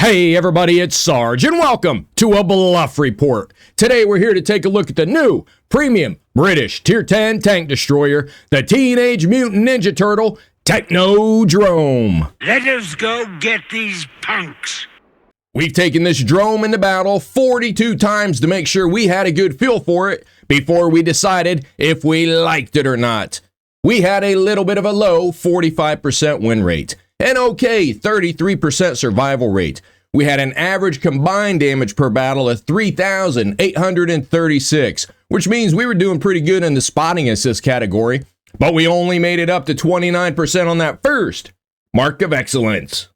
Hey everybody, it's Sarge, and welcome to a BLUF report. Today we're here to take a look at the new premium British Tier 10 tank destroyer, the Teenage Mutant Ninja Turtle, Technodrome. Let us go get these punks. We've taken this drome into battle 42 times to make sure we had a good feel for it before we decided if we liked it or not. We had a little bit of a low 45% win rate. An okay 33% survival rate. We had an average combined damage per battle of 3,836, which means we were doing pretty good in the spotting assist category, but we only made it up to 29% on that first mark of excellence.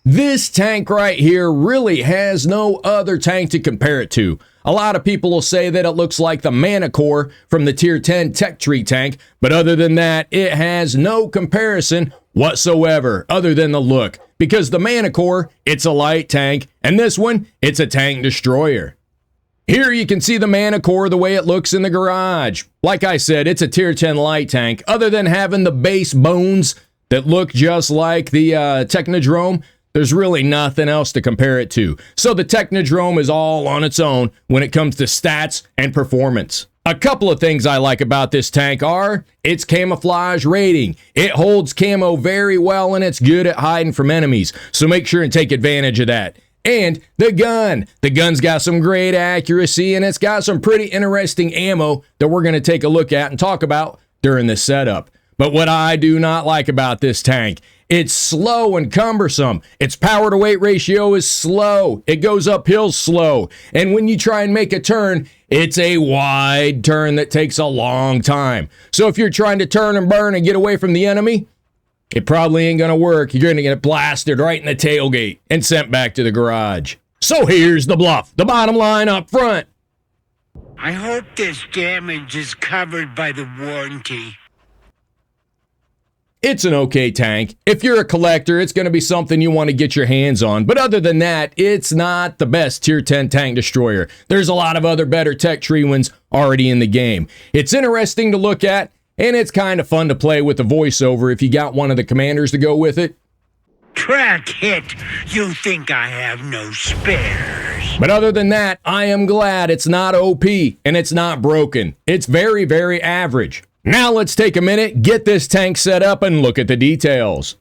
This tank right here really has no other tank to compare it to. A lot of people will say that it looks like the Manticore from the Tier 10 Tech Tree tank, but other than that, it has no comparison whatsoever other than the look. Because the Manticore, it's a light tank, and this one, it's a tank destroyer. Here you can see the Manticore the way it looks in the garage. Like I said, it's a Tier 10 light tank. Other than having the base bones that look just like the Technodrome, there's really nothing else to compare it to. So the Technodrome is all on its own when it comes to stats and performance. A couple of things I like about this tank are its camouflage rating. It holds camo very well and it's good at hiding from enemies. So make sure and take advantage of that. And the gun. The gun's got some great accuracy and it's got some pretty interesting ammo that we're going to take a look at and talk about during this setup. But what I do not like about this tank, it's slow and cumbersome. Its power to weight ratio is slow. It goes uphill slow. And when you try and make a turn, it's a wide turn that takes a long time. So if you're trying to turn and burn and get away from the enemy, it probably ain't gonna work. You're gonna get blasted right in the tailgate and sent back to the garage. So here's the bluff, the bottom line up front. I hope this damage is covered by the warranty. It's an okay tank. If you're a collector, it's going to be something you want to get your hands on. But other than that, it's not the best Tier 10 tank destroyer. There's a lot of other better Tech Tree ones already in the game. It's interesting to look at, and it's kind of fun to play with the voiceover if you got one of the commanders to go with it. Crack hit, you think I have no spares. But other than that, I am glad it's not OP and it's not broken. It's very, very average. Now let's take a minute, get this tank set up, and look at the details.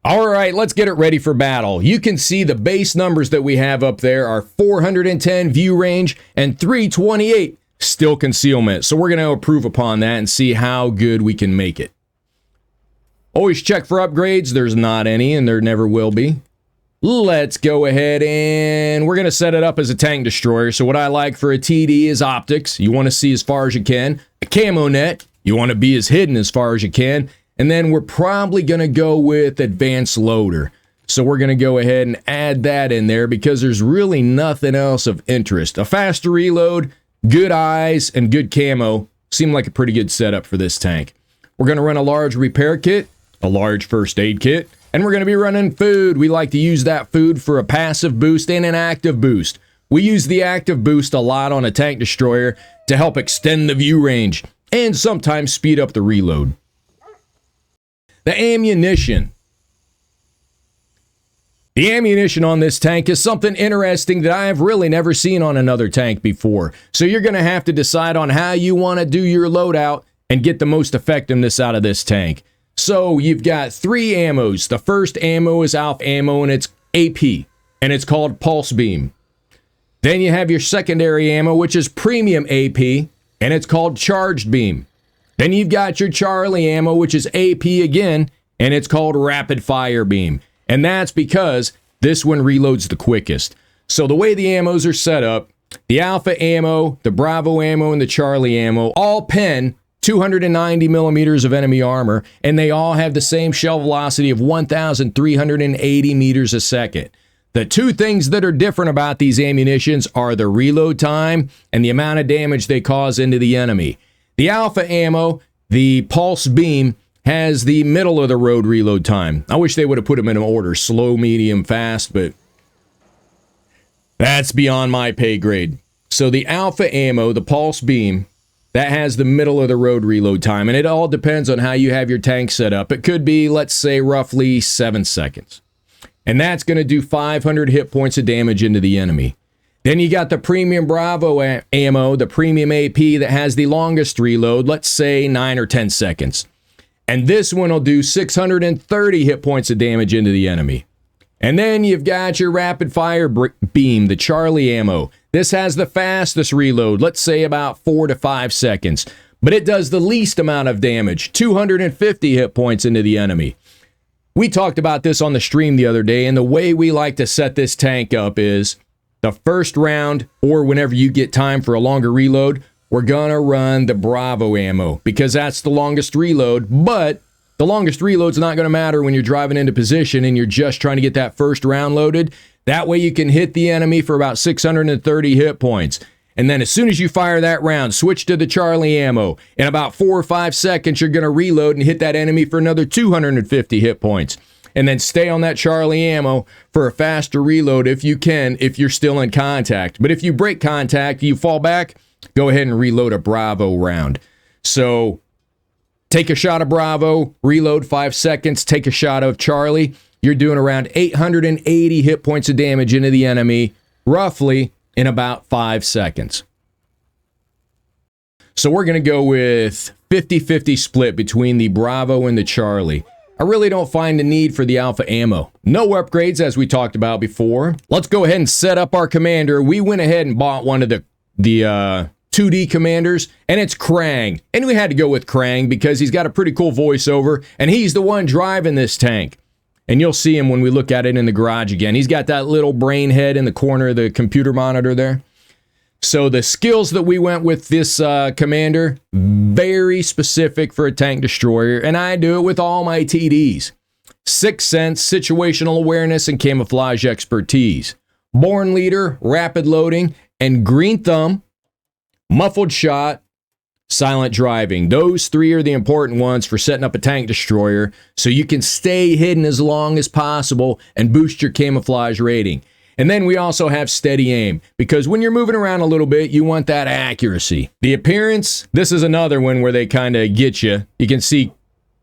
All right, let's get it ready for battle. You can see the base numbers that we have up there are 410 view range and 328 still concealment. So we're going to improve upon that and see how good we can make it. Always check for upgrades. There's not any, and there never will be. Let's go ahead and we're going to set it up as a tank destroyer. So what I like for a TD is optics. You want to see as far as you can. A camo net. You want to be as hidden as far as you can. And then we're probably going to go with advanced loader. So we're going to go ahead and add that in there because there's really nothing else of interest. A faster reload, good eyes, and good camo seem like a pretty good setup for this tank. We're going to run a large repair kit, a large first aid kit, and we're going to be running food. We like to use that food for a passive boost and an active boost. We use the active boost a lot on a tank destroyer to help extend the view range and sometimes speed up the reload. The ammunition. The ammunition on this tank is something interesting that I have really never seen on another tank before. So you're going to have to decide on how you want to do your loadout and get the most effectiveness out of this tank. So you've got three ammos. The first ammo is alpha ammo and it's AP and it's called Pulse Beam. Then you have your secondary ammo, which is premium AP, and it's called Charged Beam. Then you've got your Charlie ammo, which is AP again, and it's called Rapid Fire Beam. And that's because this one reloads the quickest. So the way the ammos are set up, the Alpha ammo, the Bravo ammo, and the Charlie ammo all pen 290 millimeters of enemy armor, and they all have the same shell velocity of 1,380 meters a second. The two things that are different about these ammunitions are the reload time and the amount of damage they cause into the enemy. The Alpha ammo, the Pulse Beam, has the middle of the road reload time. I wish they would have put them in order, slow, medium, fast, but that's beyond my pay grade. So the Alpha ammo, the Pulse Beam, that has the middle of the road reload time, and it all depends on how you have your tank set up. It could be, let's say, roughly 7 seconds. and that's going to do 500 hit points of damage into the enemy. Then you got the Premium Bravo ammo, the Premium AP that has the longest reload, let's say 9 or 10 seconds. And this one will do 630 hit points of damage into the enemy. And then you've got your Rapid Fire Beam, the Charlie ammo. This has the fastest reload, let's say about 4 to 5 seconds. But it does the least amount of damage, 250 hit points into the enemy. We talked about this on the stream the other day, and the way we like to set this tank up is the first round, or whenever you get time for a longer reload, we're gonna run the Bravo ammo because that's the longest reload, but the longest reload's not gonna matter when you're driving into position and you're just trying to get that first round loaded. That way you can hit the enemy for about 630 hit points. And then as soon as you fire that round, switch to the Charlie ammo. In about 4 or 5 seconds, you're gonna reload and hit that enemy for another 250 hit points. And then stay on that Charlie ammo for a faster reload if you can, if you're still in contact. But if you break contact, you fall back, go ahead and reload a Bravo round. So take a shot of Bravo, reload 5 seconds, take a shot of Charlie. You're doing around 880 hit points of damage into the enemy, roughly in about 5 seconds. So we're going to go with 50-50 split between the Bravo and the Charlie. I really don't find the need for the Alpha ammo. No upgrades, as we talked about before. Let's go ahead and set up our commander. We went ahead and bought one of the 2D commanders, and it's Krang. And we had to go with Krang because he's got a pretty cool voiceover, and he's the one driving this tank. And you'll see him when we look at it in the garage again. He's got that little brain head in the corner of the computer monitor there. So the skills that we went with this commander, very specific for a tank destroyer, and I do it with all my TDs. Sixth Sense, Situational Awareness, and Camouflage Expertise. Born Leader, Rapid Loading, and Green Thumb, Muffled Shot, Silent Driving. Those three are the important ones for setting up a tank destroyer so you can stay hidden as long as possible and boost your camouflage rating. And then we also have Steady Aim, because when you're moving around a little bit, you want that accuracy. The appearance, this is another one where they kind of get you. You can see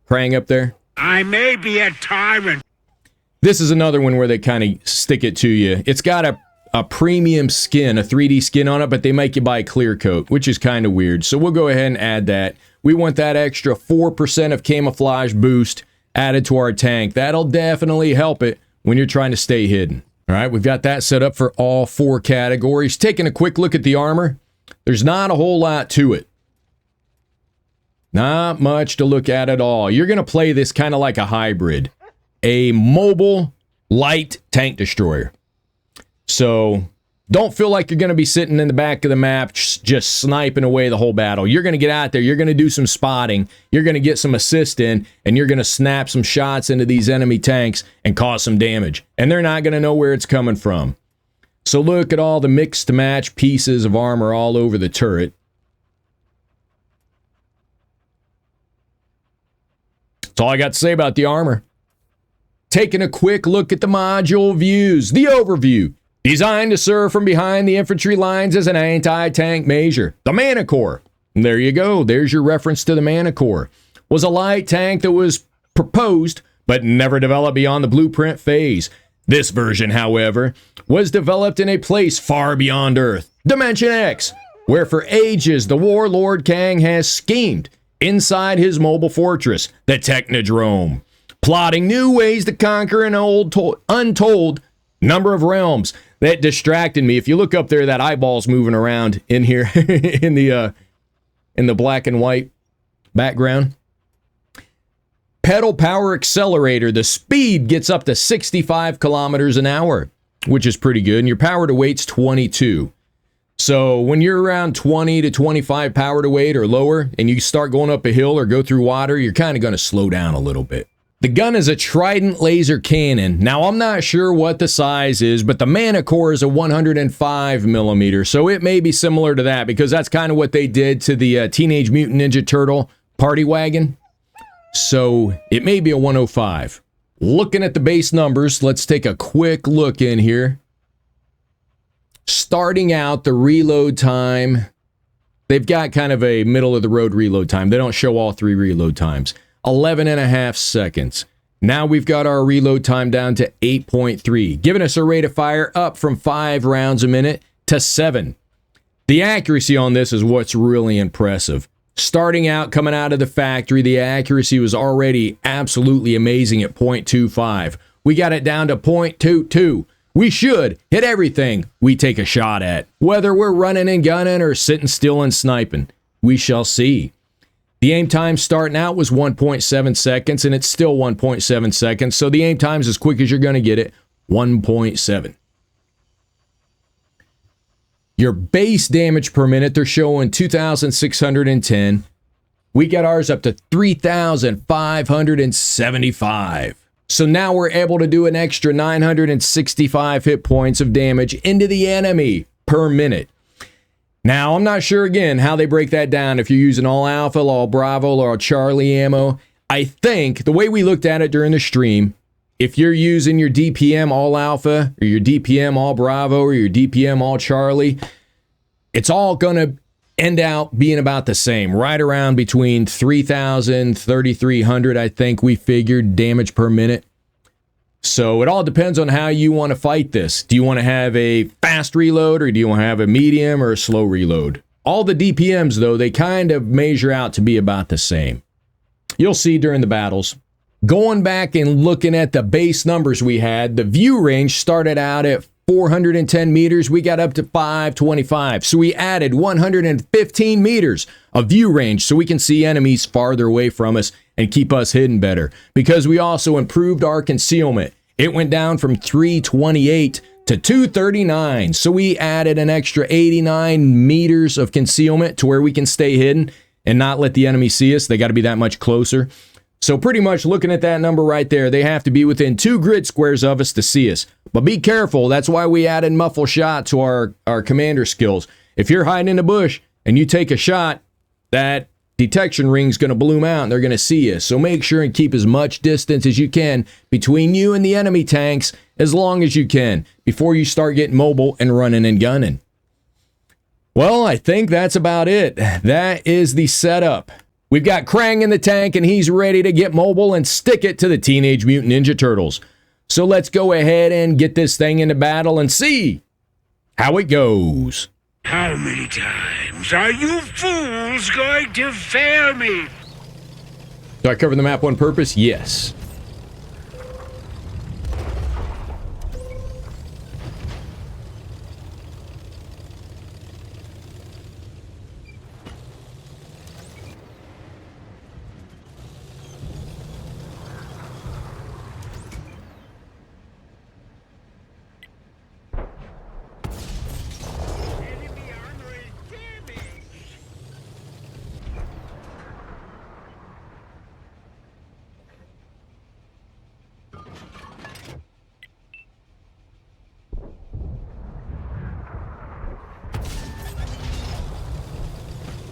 Krang up there. I may be a tyrant. This is another one where they kind of stick it to you. It's got a premium skin, a 3D skin on it, but they make you buy a clear coat, which is kind of weird. So we'll go ahead and add that. We want that extra 4% of camouflage boost added to our tank. That'll definitely help it when you're trying to stay hidden. All right, we've got that set up for all 4 categories. Taking a quick look at the armor, there's not a whole lot to it. Not much to look at all. You're going to play this kind of like a hybrid. A mobile, light tank destroyer. So don't feel like you're going to be sitting in the back of the map just sniping away the whole battle. You're going to get out there. You're going to do some spotting. You're going to get some assist in, and you're going to snap some shots into these enemy tanks and cause some damage. And they're not going to know where it's coming from. So look at all the mixed to match pieces of armor all over the turret. That's all I got to say about the armor. Taking a quick look at the module views. The overview. Designed to serve from behind the infantry lines as an anti-tank measure. The Manticore. And there you go. There's your reference to the Manticore. Was a light tank that was proposed, but never developed beyond the blueprint phase. This version, however, was developed in a place far beyond Earth. Dimension X, where for ages the warlord Krang has schemed inside his mobile fortress, the Technodrome, plotting new ways to conquer an untold number of realms. That distracted me. If you look up there, that eyeball's moving around in here in the black and white background. Pedal power accelerator. The speed gets up to 65 kilometers an hour, which is pretty good. And your power to weight's 22. So when you're around 20 to 25 power to weight or lower, and you start going up a hill or go through water, you're kind of going to slow down a little bit. The gun is a Trident laser cannon. Now, I'm not sure what the size is, but the Manticore is a 105 millimeter, so it may be similar to that because that's kind of what they did to the Teenage Mutant Ninja Turtle party wagon. So it may be a 105. Looking at the base numbers, let's take a quick look in here. Starting out, the reload time, they've got kind of a middle of the road reload time. They don't show all 3 reload times. 11.5 seconds. Now we've got our reload time down to 8.3, giving us a rate of fire up from 5 rounds a minute to 7. The accuracy on this is what's really impressive. Starting out, coming out of the factory, the accuracy was already absolutely amazing at 0.25. We got it down to 0.22. We should hit everything we take a shot at, whether we're running and gunning or sitting still and sniping. We shall see. The aim time starting out was 1.7 seconds, and it's still 1.7 seconds, so the aim time is as quick as you're going to get it, 1.7. Your base damage per minute, they're showing 2,610. We got ours up to 3,575. So now we're able to do an extra 965 hit points of damage into the enemy per minute. Now, I'm not sure, again, how they break that down, if you're using all Alpha, all Bravo, or all Charlie ammo. I think the way we looked at it during the stream, if you're using your DPM all Alpha, or your DPM all Bravo, or your DPM all Charlie, it's all going to end out being about the same, right around between 3,000, 3,300, I think we figured, damage per minute. So it all depends on how you want to fight this. Do you want to have a fast reload, or do you want to have a medium or a slow reload? All the DPMs, though, they kind of measure out to be about the same. You'll see during the battles. Going back and looking at the base numbers we had, the view range started out at 410 meters. We got up to 525. So we added 115 meters of view range so we can see enemies farther away from us and keep us hidden better. Because we also improved our concealment. It went down from 328 to 239. So we added an extra 89 meters of concealment to where we can stay hidden and not let the enemy see us. They got to be that much closer. So pretty much looking at that number right there, they have to be within 2 grid squares of us to see us. But be careful. That's why we added muffle shot to our commander skills. If you're hiding in a bush and you take a shot, that detection ring's going to bloom out and they're going to see you. So make sure and keep as much distance as you can between you and the enemy tanks as long as you can before you start getting mobile and running and gunning. Well, I think that's about it. That is the setup. We've got Krang in the tank, and he's ready to get mobile and stick it to the Teenage Mutant Ninja Turtles. So let's go ahead and get this thing into battle and see how it goes. How many times are you fools going to fail me? Do I cover the map on purpose? Yes.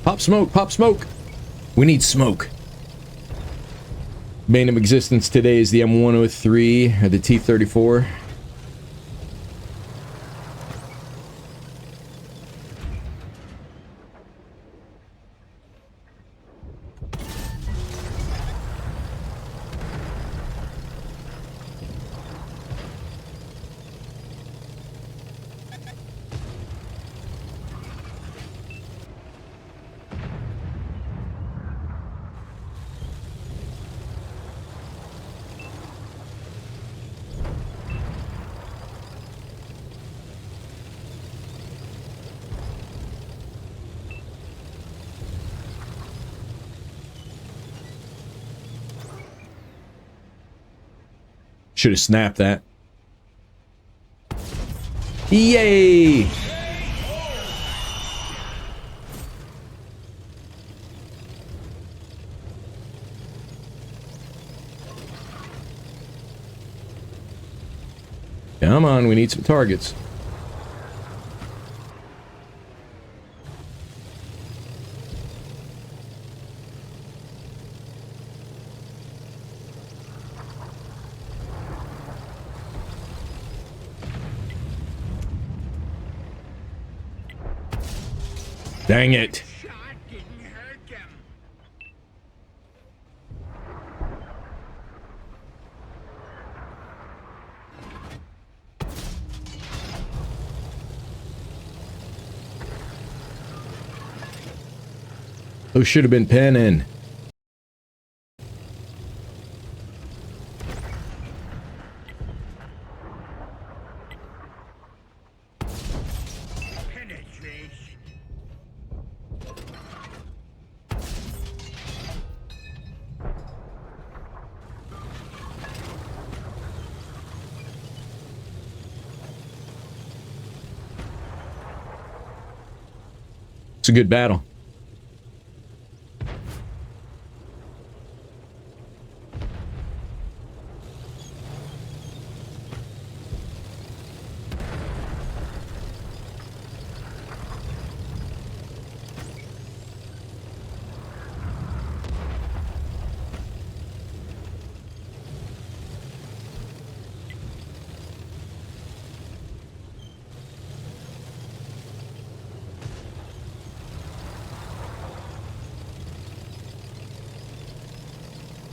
Pop smoke, pop smoke. We need smoke. Bane of existence today is the M103 or the T34. Should have snapped that. Yay! Come on, we need some targets. Dang it. Those should have been penning. It's a good battle.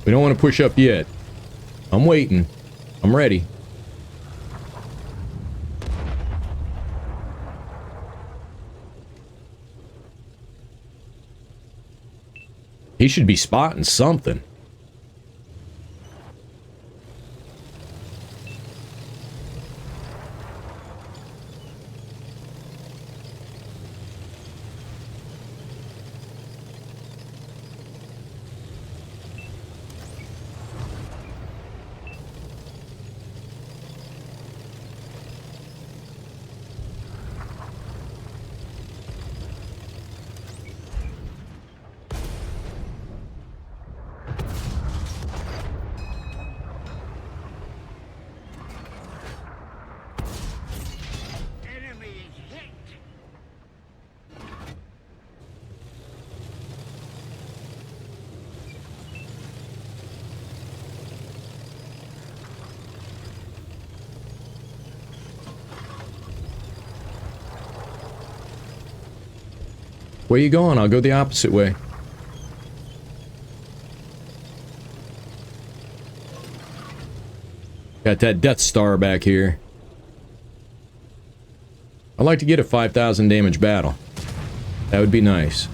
We don't want to push up yet. I'm waiting. I'm ready. He should be spotting something. Where you going? I'll go the opposite way. Got that Death Star back here. I'd like to get a 5,000 damage battle. That would be nice.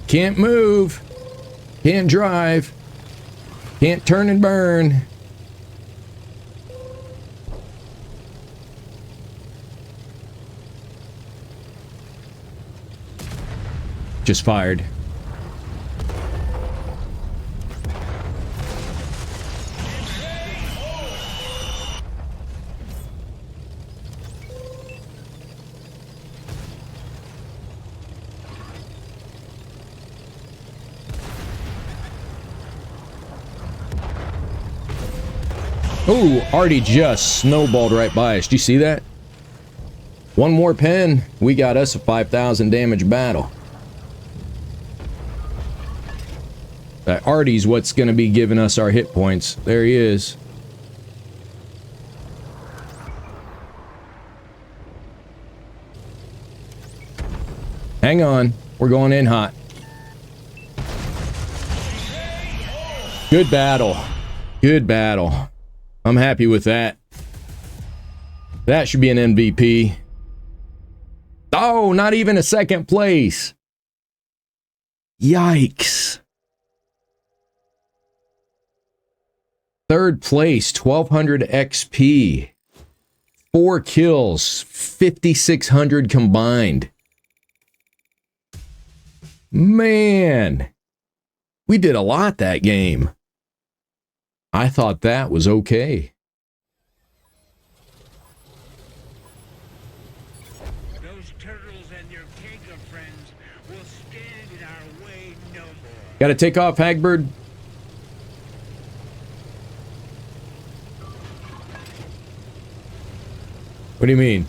Can't move. Can't drive. Can't turn and burn. Just fired. Oh, Artie just snowballed right by us. Do you see that? One more pen, we got us a 5,000 damage battle. That Artie's what's going to be giving us our hit points. There he is. Hang on, we're going in hot. Good battle. Good battle. I'm happy with that. That should be an MVP. Oh, not even a second place. Yikes. Third place, 1200 XP. 4 kills, 5,600 combined. Man, we did a lot that game. I thought that was okay. Those turtles and their Giga friends will stand in our way no more. Gotta take off, Hagbird. What do you mean?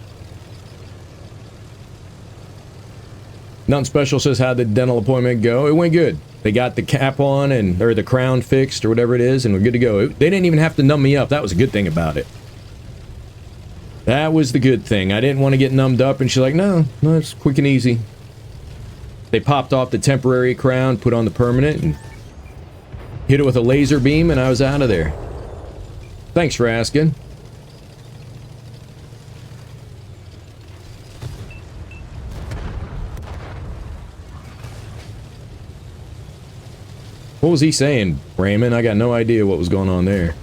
Nothing special says how'd the dental appointment go. It went good. They got the cap on and or the crown fixed or whatever it is, and we're good to go. They didn't even have to numb me up. That was a good thing about it. That was the good thing. I didn't want to get numbed up, and she's like, no, it's quick and easy. They popped off the temporary crown, put on the permanent, and hit it with a laser beam, and I was out of there. Thanks for asking. What was he saying, Raymond? I got no idea what was going on there.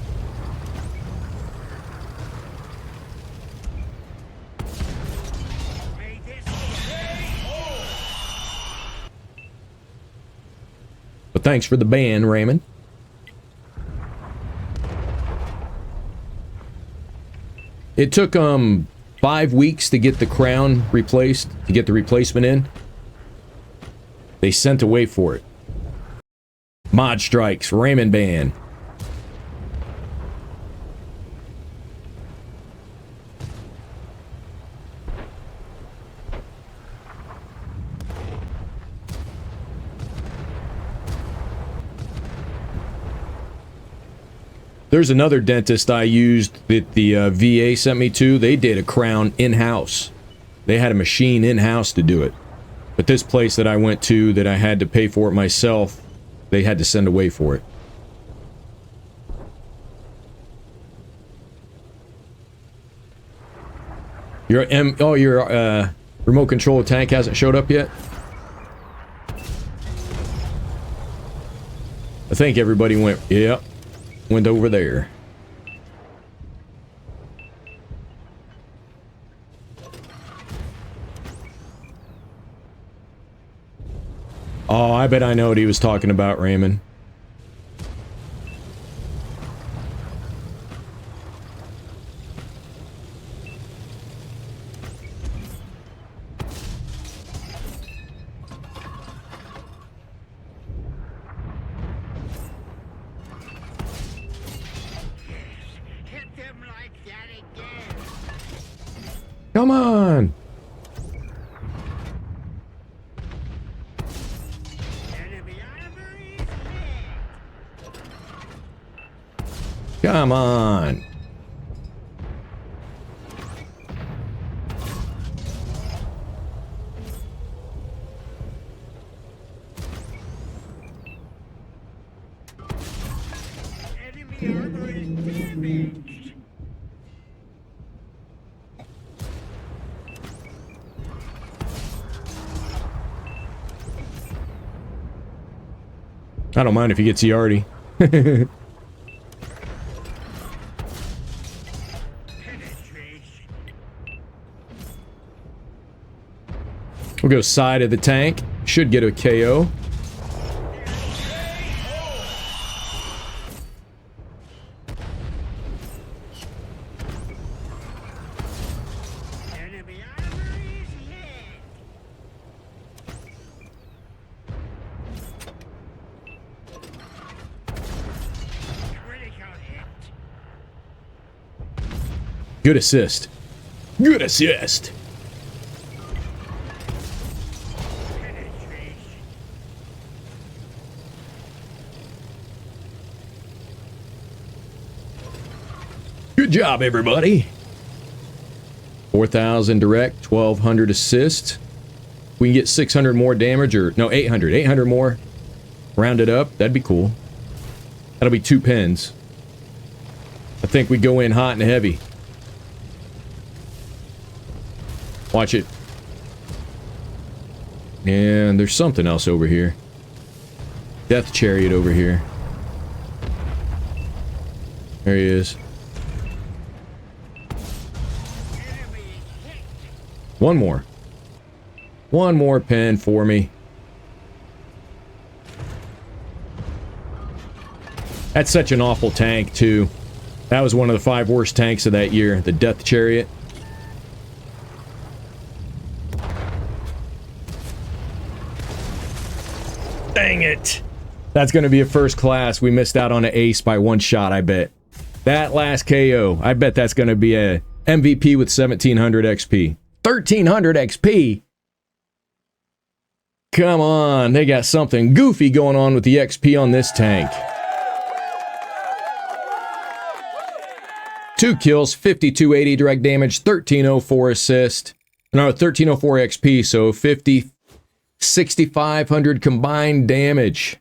But thanks for the ban, Raymond. It took 5 weeks to get the crown replaced, to get the replacement in. They sent away for it. Mod strikes, Raymond ban. There's another dentist I used that the VA sent me to. They did a crown in-house. They had a machine in-house to do it. But this place that I went to that I had to pay for it myself, they had to send away for it. Your remote control tank hasn't showed up yet? I think everybody went, yep, went over there. Oh, I bet I know what he was talking about, Raymond. Hit them like that again. Come on! Enemy armor is hit. Come on! Enemy armor is damaged. I don't mind if he gets Yardy. Penetration. We'll go side of the tank. Should get a KO. Enemy armor is hit. Critical hit. Good assist. Good assist. Penetration. Good job, everybody. 4,000 direct, 1,200 assist. We can get 600 more damage, or no, 800. 800 more. Round it up. That'd be cool. That'll be 2 pins. I think we go in hot and heavy. Watch it. And there's something else over here. Death Chariot over here. There he is. Enemy hit. One more. One more pin for me. That's such an awful tank, too. That was one of the 5 worst tanks of that year, the Death Chariot. Dang it. That's going to be a first class. We missed out on an ace by 1 shot, I bet. That last KO, I bet that's going to be a MVP with 1,700 XP. 1,300 XP? Come on, they got something goofy going on with the XP on this tank. 2 kills, 5280 direct damage, 1304 assist. No, 1304 XP, so 6,500 combined damage.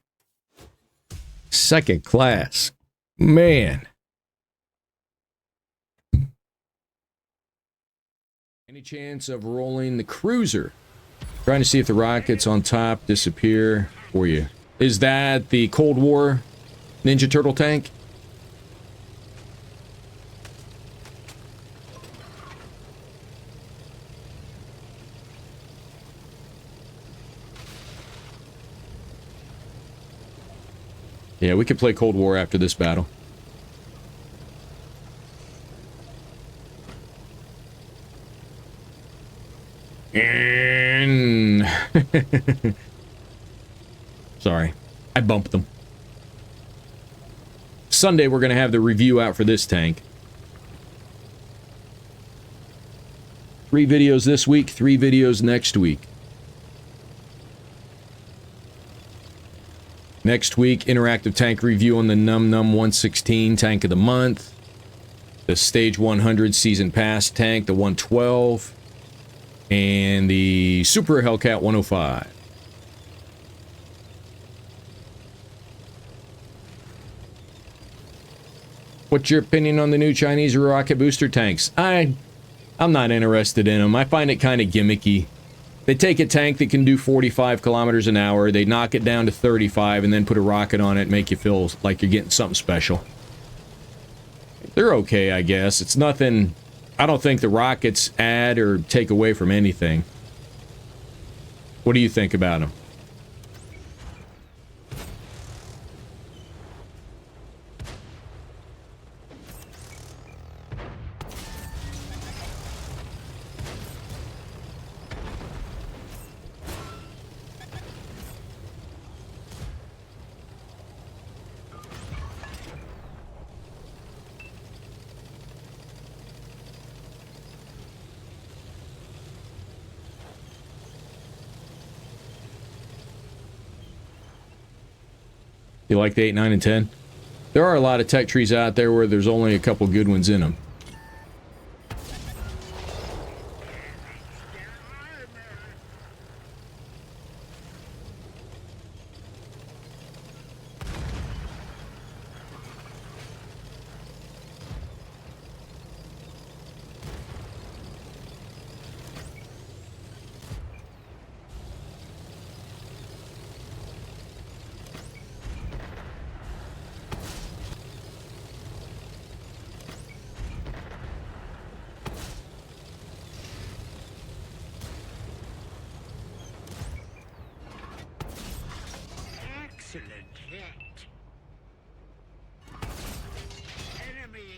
Second class. Man. Any chance of rolling the cruiser? Trying to see if the rockets on top disappear for you. Is that the Cold War Ninja Turtle tank? Yeah, we could play Cold War after this battle. And sorry, I bumped them. Sunday, we're going to have the review out for this tank. 3 videos this week, 3 videos next week. Next week, interactive tank review on the Num Num 116 tank of the month. The Stage 100 Season Pass tank, the 112. And the Super Hellcat 105. What's your opinion on the new Chinese rocket booster tanks? I'm not interested in them. I find it kind of gimmicky. They take a tank that can do 45 kilometers an hour, they knock it down to 35, and then put a rocket on it and make you feel like you're getting something special. They're okay, I guess. It's nothing... I don't think the rockets add or take away from anything. What do you think about them? You like the 8, 9, and 10? There are a lot of tech trees out there where there's only a couple good ones in them.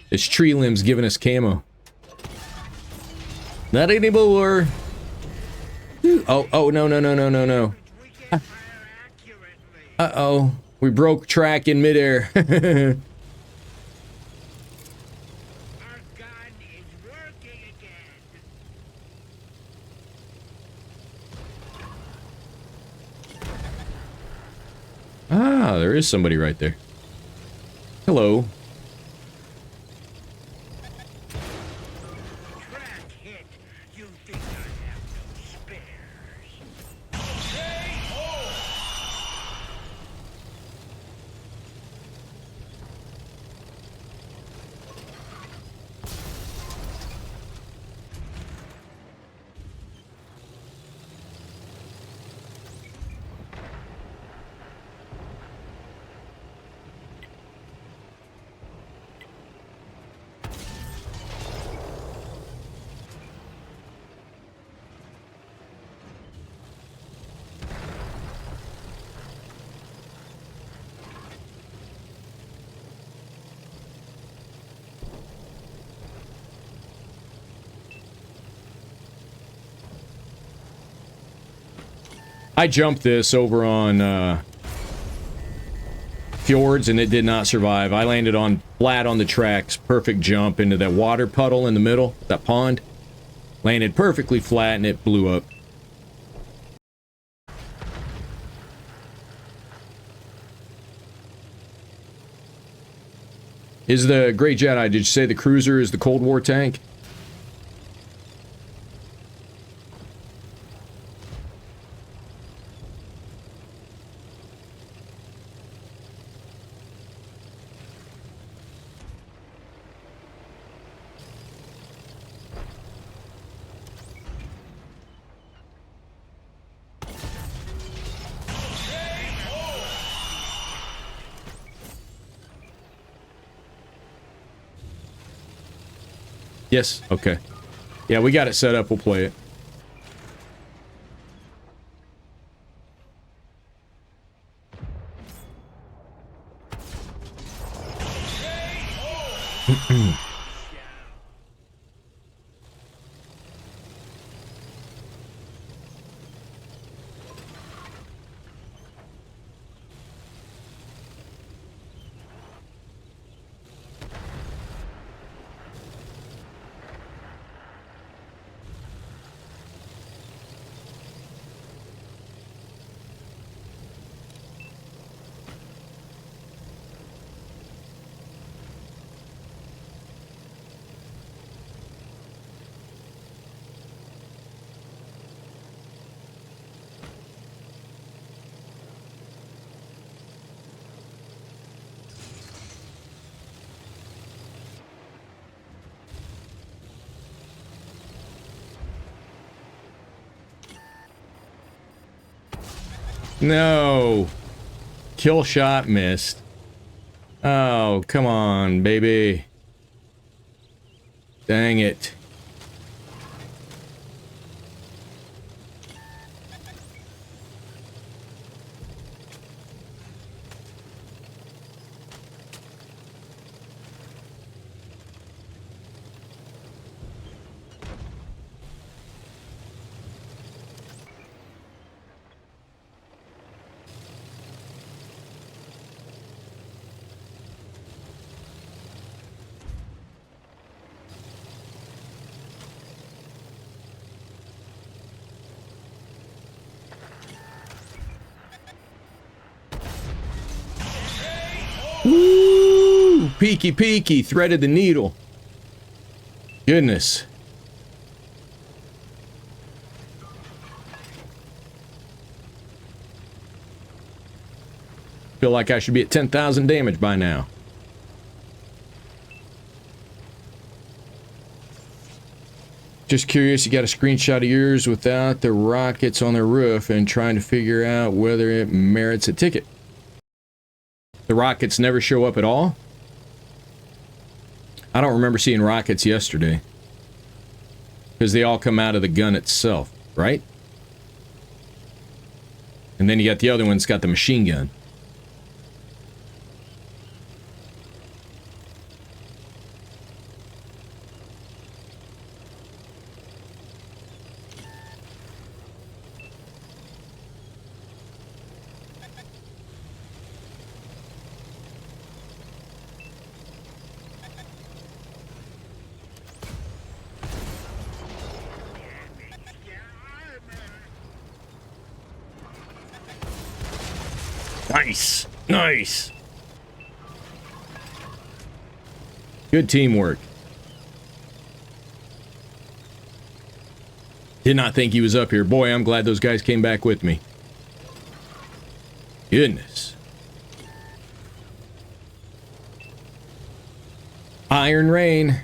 This tree limb's giving us camo. Not anymore. Oh, no. Uh-oh. We broke track in midair. Ah, there is somebody right there. Hello. I jumped this over on fjords and it did not survive. I landed on flat on the tracks. Perfect jump into that water puddle in the middle, that pond. Landed perfectly flat and it blew up. Is the Great Jedi, did you say the cruiser is the Cold War tank? Yes, okay. Yeah, we got it set up. We'll play it. No. Kill shot missed. Oh, come on, baby. Dang it. Woo! Peeky peeky, threaded the needle. Goodness. Feel like I should be at 10,000 damage by now. Just curious, you got a screenshot of yours without the rockets on the roof and trying to figure out whether it merits a ticket. The rockets never show up at all? I don't remember seeing rockets yesterday. Because they all come out of the gun itself, right? And then you got the other one's got the machine gun. Nice! Nice! Good teamwork. Did not think he was up here. Boy, I'm glad those guys came back with me. Goodness. Iron Rain.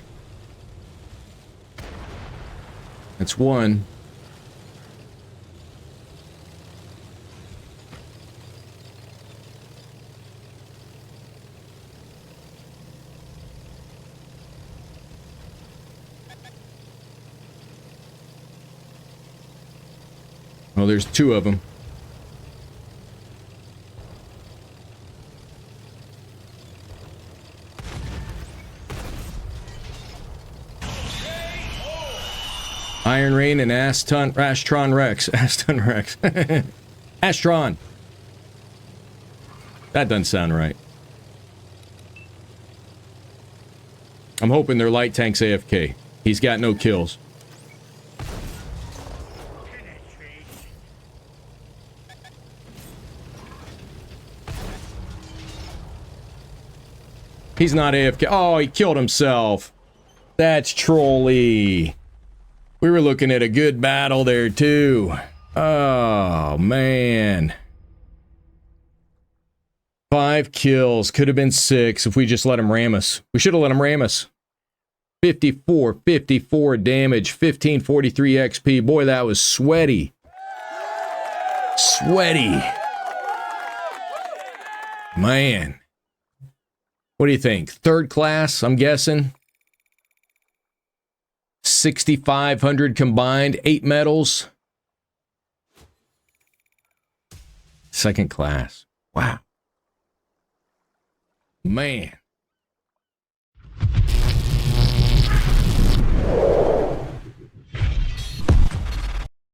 That's one. Oh, there's two of them. Iron Rain and Astron Rex. Aston Rex. Astron. That doesn't sound right. I'm hoping their light tank's AFK. He's got no kills. He's not AFK. Oh, he killed himself. That's trolly. We were looking at a good battle there, too. Oh, man. 5 kills. Could have been 6 if we just let him ram us. We should have let him ram us. 54 damage. 1543 XP. Boy, that was sweaty. Sweaty. Man. What do you think? Third class, I'm guessing? 6,500 combined, 8 medals. Second class. Wow. Man.